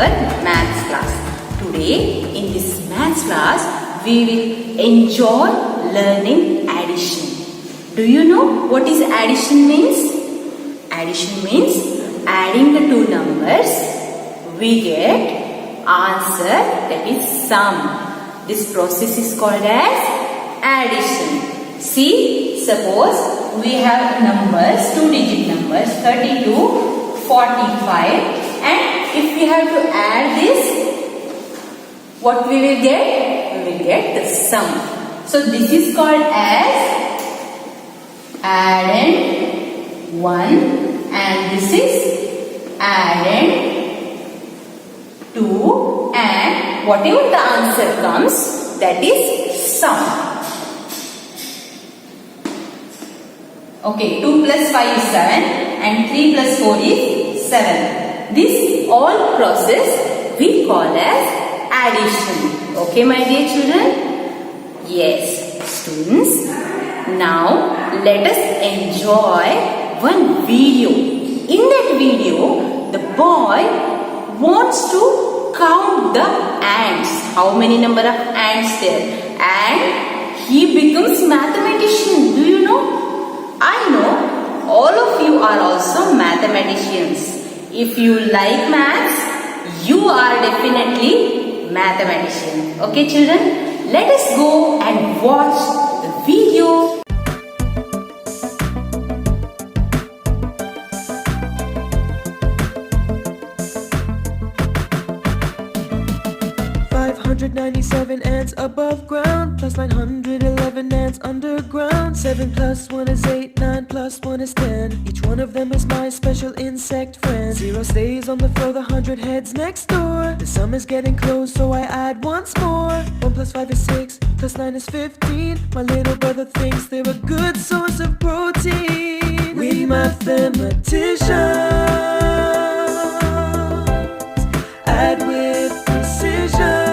our maths class. Today in this maths class we will enjoy learning addition. Do you know what is addition means? Addition means adding the two numbers we get answer, that is sum. This process is called as addition. See, suppose we have numbers, two digit numbers 32, 45, and if we have to add this, what we will get? We will get the sum. So this is called as addend 1 and this is addend 2, and whatever the answer comes, that is sum. Okay, 2 plus 5 is 7 and 3 plus 4 is 7. This all process we call as addition. Okay, my dear children? Yes, students. Now let us enjoy one video. In that video, the boy wants to count the ants. How many number of ants there? And he becomes mathematician. Do you know? I know all of you are also mathematicians. If you like maths, you are definitely mathematician. Okay children, let us go and watch the video. 597 ants above ground, plus 911 ants underground. 7 plus 1 is 8, 9 plus 1 is 10. Each one of them is my special insect friend. 0 stays on the floor, the 100 heads next door. The sum is getting close, so I add once more. 1 plus 5 is 6, plus 9 is 15. My little brother thinks they're a good source of protein. We mathematicians add with precision.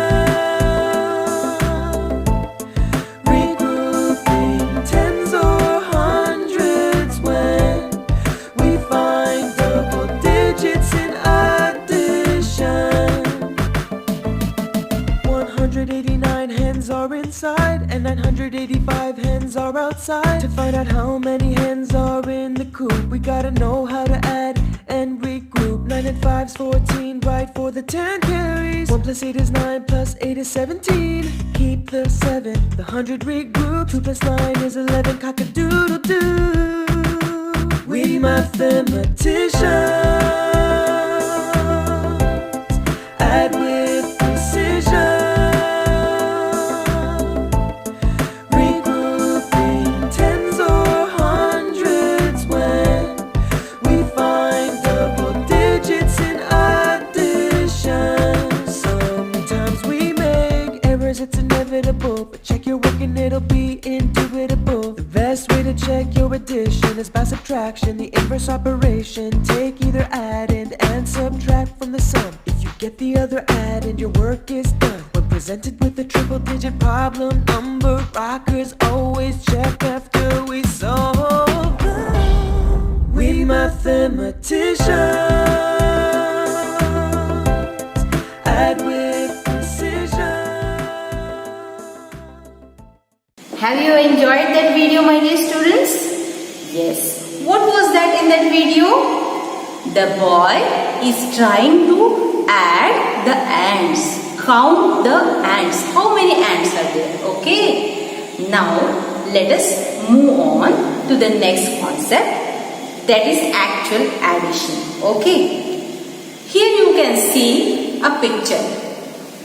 And 985 hens are outside. To find out how many hens are in the coop, we gotta know how to add and regroup. 9 and 5's 14, right for the 10 carries. 1 plus 8 is 9, plus 8 is 17. Keep the 7, the 100 regroup. 2 plus 9 is 11, cock-a-doodle-doo. We mathematicians add with precision. But check your work and it'll be indubitable. The best way to check your addition is by subtraction, the inverse operation. Take either addend and subtract from the sum. If you get the other addend, your work is done. When presented with a triple digit problem, number rockers always check after we solve them. We mathematicians add with precision. Have you enjoyed that video, my dear students? Yes. What was that in that video? The boy is trying to add the ants. Count the ants. How many ants are there? Okay. Now, let us move on to the next concept. That is actual addition. Okay. Here you can see a picture.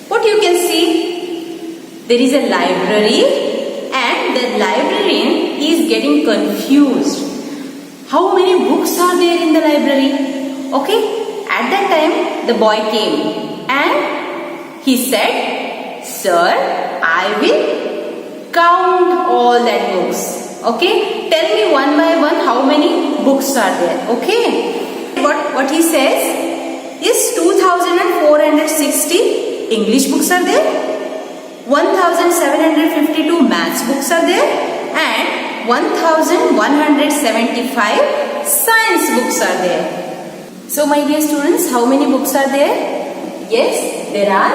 What you can see? There is a library. And the librarian is getting confused. How many books are there in the library? Okay, at that time the boy came and he said, "Sir, I will count all that books. Okay, tell me one by one how many books are there." Okay, what he says is 2460 English books are there. 1752 maths books are there and 1175 science books are there. So my dear students, how many books are there? Yes, there are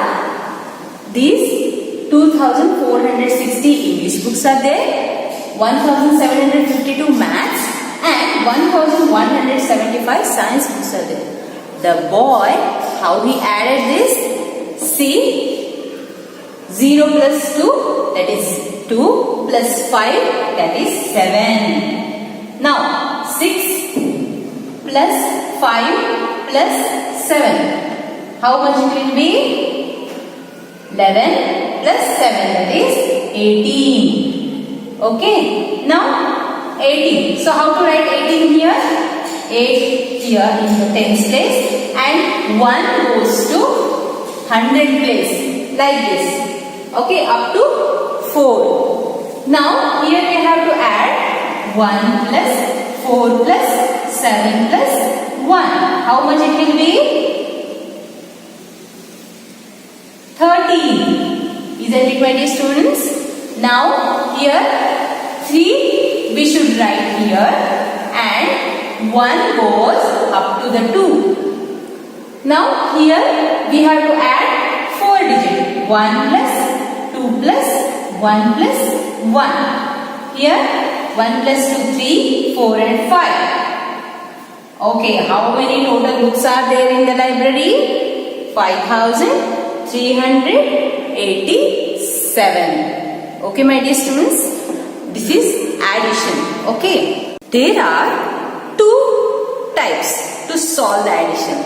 these 2460 English books are there, 1752 maths and 1175 science books are there. The boy, how he added this? See, 0 plus 2, that is 2 plus 5, that is 7. Now 6 plus 5 plus 7. How much it will be? 11 plus 7, that is 18. Okay. Now 18. So how to write 18 here? 8 here in the tens place and 1 goes to 100 place like this. Okay, up to 4. Now here we have to add 1 plus 4 plus 7 plus 1. How much it will be? 13. Isn't it, my dear students? Now here 3 we should write here and 1 goes up to the 2. Now here we have to add 4 digits. 1 plus 2 plus 1 plus 1. Here 1 plus 2, 3, 4 and 5. Okay, how many total books are there in the library? 5387. Okay, my dear students, this is addition. Okay, there are two types to solve the addition.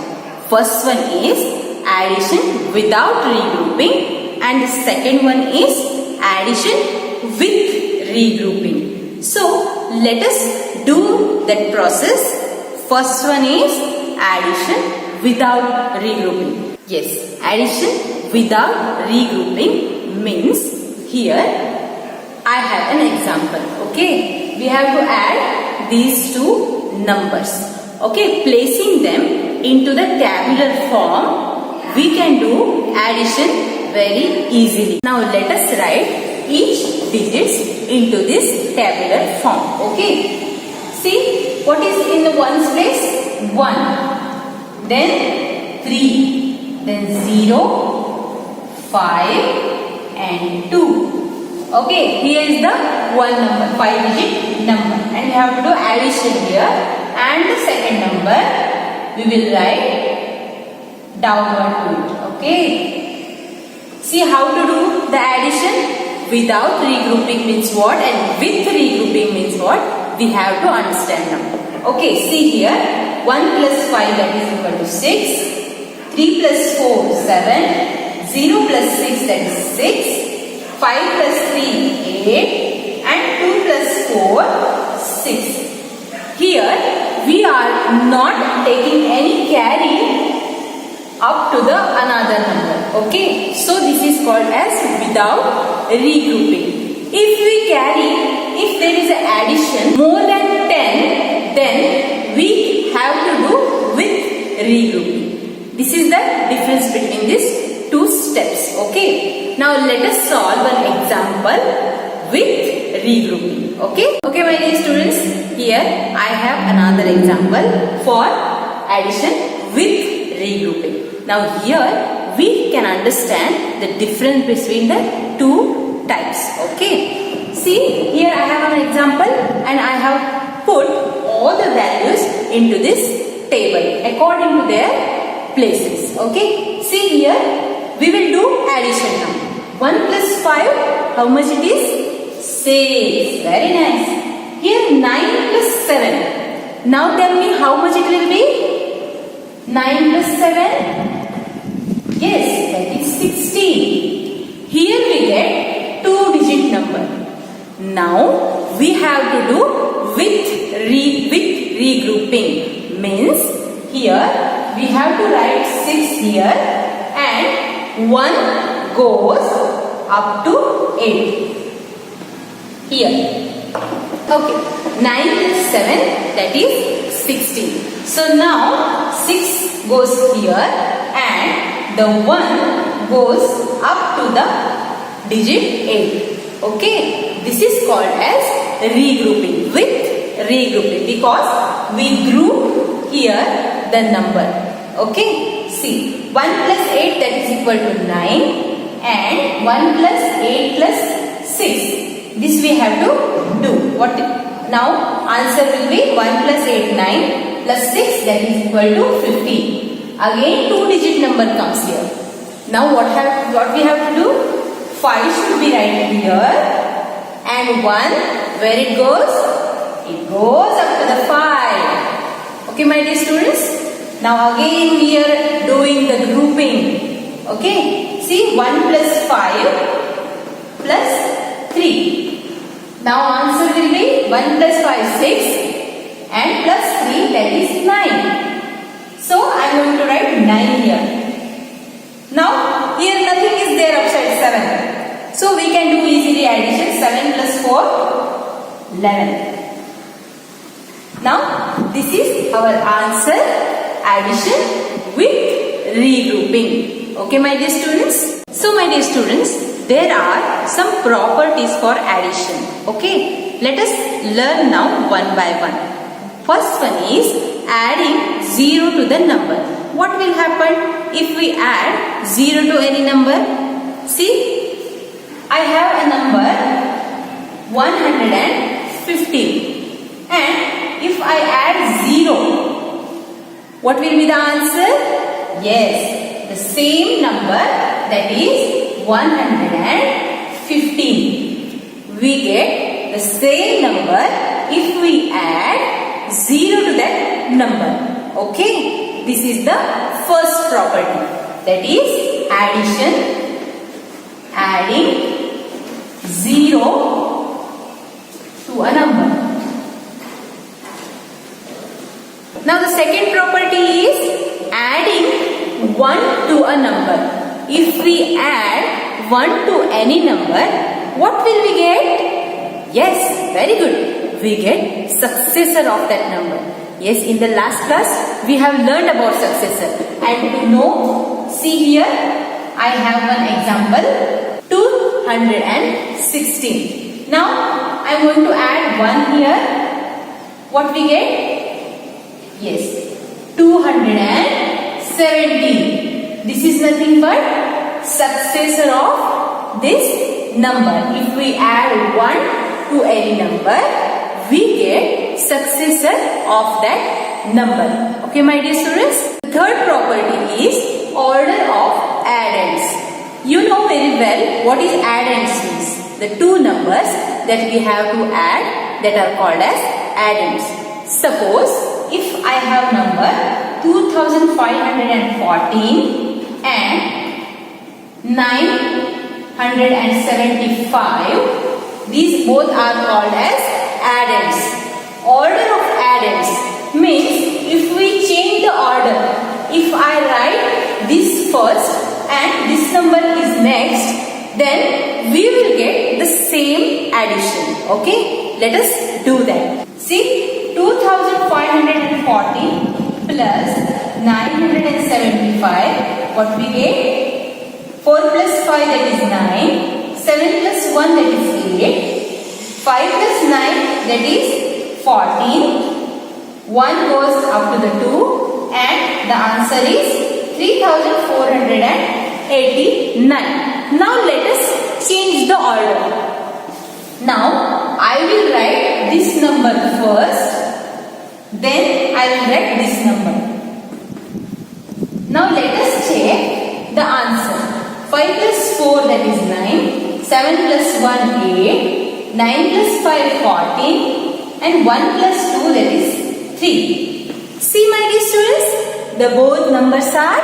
First one is addition without regrouping and the second one is addition with regrouping. So let us do that process. First one is addition without regrouping. Yes, addition without regrouping means here I have an example. Okay, we have to add these two numbers. Okay, placing them into the tabular form, we can do addition very easily. Now let us write each digits into this tabular form. Okay, see what is in the ones place? 1, then 3, then 0, 5 and 2. Okay, here is the one number, 5 digit number, and we have to do addition here. And the second number we will write downward to it. Okay. See how to do the addition? Without regrouping means what and with regrouping means what? We have to understand now. Okay, see here 1 plus 5, that is equal to 6. 3 plus 4, 7. 0 plus 6, that is 6. 5 plus 3, 8. And 2 plus 4, 6. Here we are not taking any carry up to the another number. Okay, so this is called as without regrouping. If we carry, if there is an addition more than 10, then we have to do with regrouping. This is the difference between these two steps. Okay, now let us solve an example with regrouping. Okay, my dear students, here I have another example for addition with regrouping. Now here we can understand the difference between the two types. Okay, see here I have an example and I have put all the values into this table according to their places. Okay, see here we will do addition now. 1 plus 5, how much it is? 6. Very nice. Here 9 plus 7. Now tell me how much it will be? 9 plus 7? Yes, that is 16. Here we get 2-digit number. Now we have to do with regrouping. Means here we have to write 6 here and 1 goes up to 8. Here. Okay, 9 plus 7, that is 16. So now 6 goes here and the 1 goes up to the digit 8. Okay, this is called as regrouping, with regrouping, because we group here the number. Okay, See, 1 plus 8, that is equal to 9, and 1 plus 8 plus 6. This we have to do. What? Now answer will be 1 plus 8, 9 plus 6, that is equal to 15. Again 2-digit number comes here. Now what we have to do? 5 should be right here, and 1, where it goes? It goes up to the 5. Okay, my dear students. Now again we are doing the grouping. Okay, see, 1 plus 5 plus 3. Now answer will be 1 plus 5, 6, and plus 3, that is 9. So I am going to write 9 here. Now here nothing is there outside 7. So we can do easily addition. 7 plus 4, 11. Now this is our answer, addition with regrouping. Okay, my dear students. So my dear students, there are some properties for addition. Okay, let us learn now one by one. First one is adding 0 to the number. What will happen if we add 0 to any number? See, I have a number 115, and if I add 0, what will be the answer? Yes, the same number, that is 115. We get the same number if we add 0 to that number. Okay, this is the first property, that is addition, adding 0 to a number. Now the second property is adding 1 to a number. If we add 1 to any number, what will we get? Yes, very good. We get successor of that number. Yes, in the last class we have learned about successor. And to know, see here, I have one example, 216. Now I am going to add 1 here. What we get? Yes, 217. This is nothing but successor of this number. If we add 1 to any number, we get successor of that number. Okay, my dear students. The third property is order of addends. You know very well what is addends means. The two numbers that we have to add, that are called as addends. Suppose if I have number 2514 and 975, these both are called as addends. Order of addends means if we change the order, if I write this first and this number is next, then we will get the same addition. Okay, let us do that. See, 2540 plus 975, what we get? 4 plus 5, that is 9. 7 plus 1, that is 8. 5 plus 9, that is 14. 1 goes up to the 2, and the answer is 3489. Now let us change the order. Now I will write this number first, then I will write this number. Now let us check the answer. 5 plus 4, that is 9. 7 plus 1, 8. 9 plus 5, 14. And 1 plus 2, that is 3. See, my dear students, the both numbers are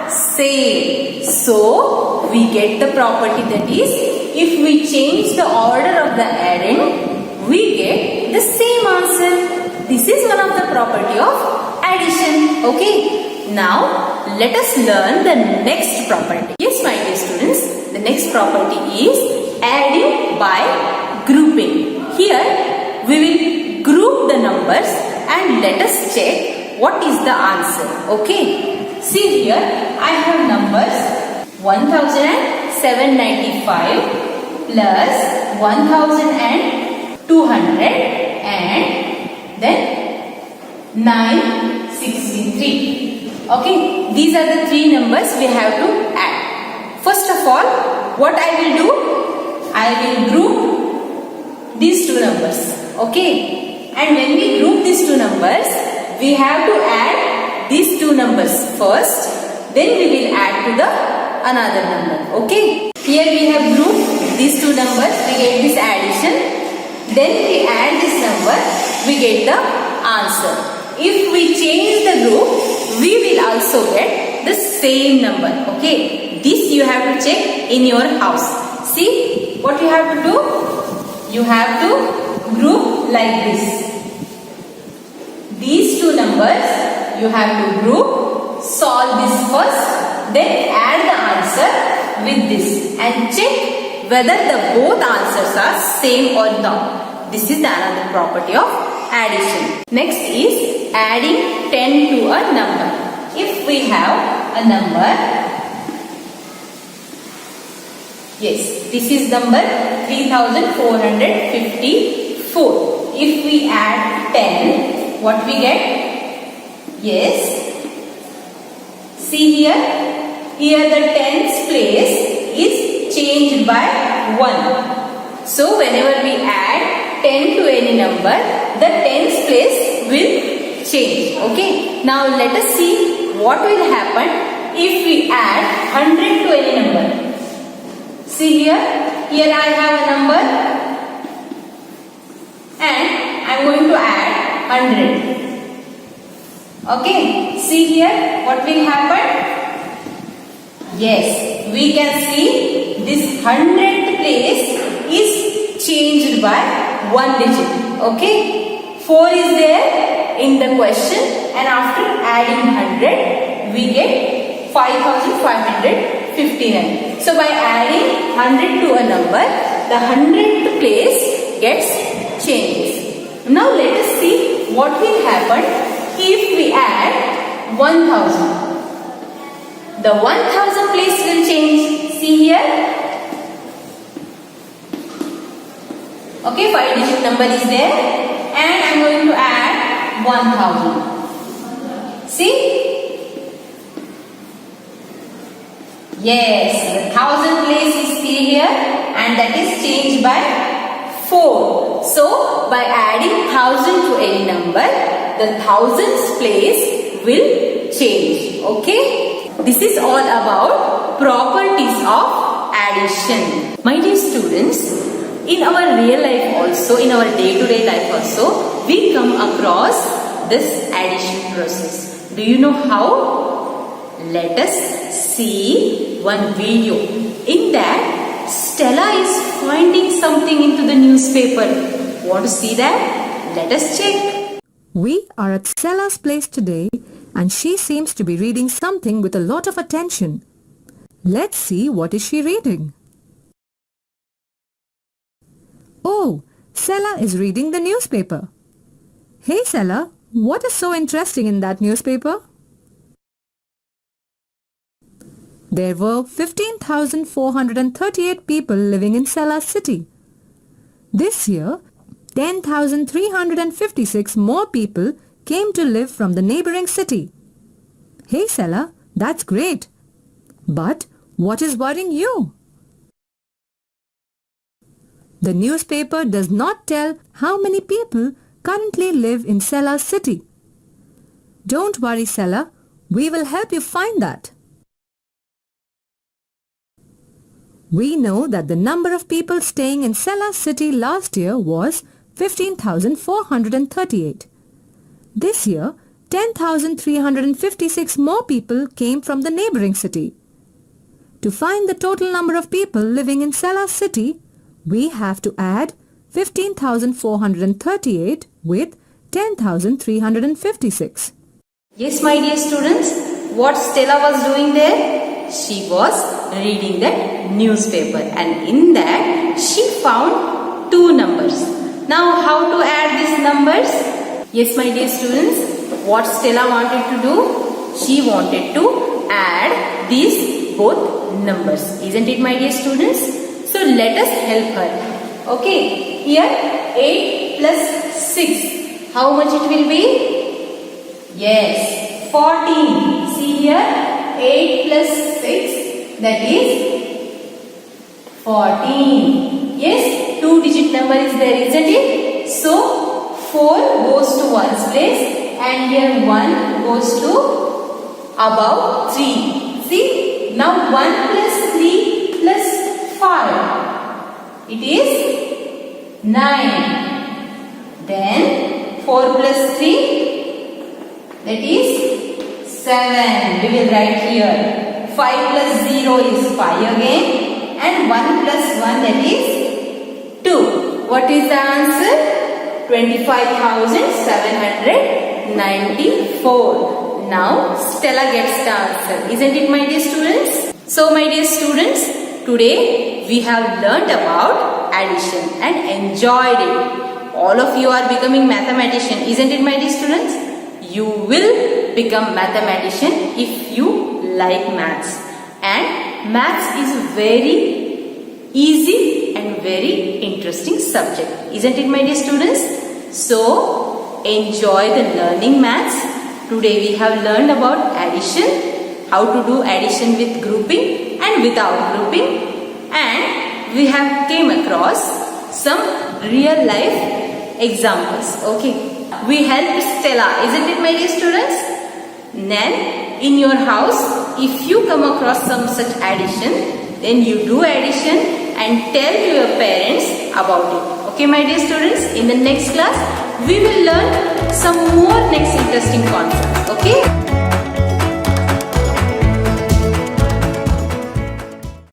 same. So we get the property, that is, if we change the order of the addend, we get the same answer. This is one of the property of addition. Okay. Now let us learn the next property. Yes, my dear students, the next property is adding by grouping. Here we will group the numbers and let us check what is the answer. Okay. See here, I have numbers 1795 plus 1200 and then 963. Okay, these are the three numbers we have to add. First of all, what I will do? I will group these two numbers. Okay, and when we group these two numbers, we have to add these two numbers first. Then we will add to the another number. Okay, here we have grouped these two numbers. We get this addition. Then we add this number. We get the answer. If we change the group, we will also get the same number. Okay, this you have to check in your house. See what you have to do? You have to group like this. These two numbers you have to group, solve this first, then add the answer with this and check whether the both answers are same or not. This is the another property of addition. Next is adding 10 to a number. If we have a number, yes, this is number 3454. If we add 10, what we get? Yes, see here the tens place is changed by 1. So whenever we add 10 to any number, the tens place will change. Okay, now let us see what will happen if we add 100 to any number. See here I have a number and I am going to add 100. Okay, see here what will happen? Yes, we can see this 100th place is changed by 1 digit. Okay, 4 is there in the question and after adding 100 we get 5559. So by adding 100 to a number, the 100th place gets changed. Now let us see what will happen if we add 1000. The 1000 place will change. See here. Okay, 5 digit number is there and I am going to add 1000. See? Yes, the 1000 place is still here and that is changed by 4. So, by adding 1000 to any number, the thousands place will change. Okay? This is all about properties of addition. My dear students, in our real life also, in our day-to-day life also, we come across this addition process. Do you know how? Let us see one video. In that, Stella is finding something into the newspaper. Want to see that? Let us check. We are at Stella's place today and she seems to be reading something with a lot of attention. Let's see what is she reading. Oh, Stella is reading the newspaper. Hey Stella, what is so interesting in that newspaper? There were 15,438 people living in Stella's city. This year, 10,356 more people came to live from the neighboring city. Hey Stella, that's great. But what is worrying you? The newspaper does not tell how many people currently live in Stella's city. Don't worry Stella, we will help you find that. We know that the number of people staying in Stella's city last year was 15,438. This year, 10,356 more people came from the neighboring city. To find the total number of people living in Stella's city, we have to add 15,438 with 10,356. Yes, my dear students, what Stella was doing there? She was reading that newspaper and in that she found two numbers. Now how to add these numbers? Yes, my dear students, what Stella wanted to do? She wanted to add these both numbers. Isn't it, my dear students? So let us help her. Okay, here 8 plus 6. How much it will be? Yes, 14. here 8 plus 6, that is 14. Yes, 2-digit number is there, isn't it? So 4 goes to 1's place and here 1 goes to above 3. See, now 1 plus 3 plus 5, it is 9. Then 4 plus 3, that is 7. We will write here. 5 plus 0 is 5 again. And 1 plus 1, that is 2. What is the answer? 25,794. Now Stella gets the answer. Isn't it, my dear students? So my dear students, today we have learnt about addition and enjoyed it. All of you are becoming mathematician, isn't it, my dear students? You will become mathematician if you like maths. And maths is very easy and very interesting subject, isn't it, my dear students? So enjoy the learning maths. Today we have learned about addition, how to do addition with grouping and without grouping, and we have came across some real life examples. Okay, we helped Stella, isn't it, my dear students? Then in your house, if you come across some such addition, then you do addition and tell your parents about it. Okay, my dear students, in the next class we will learn some more next interesting concepts. Okay.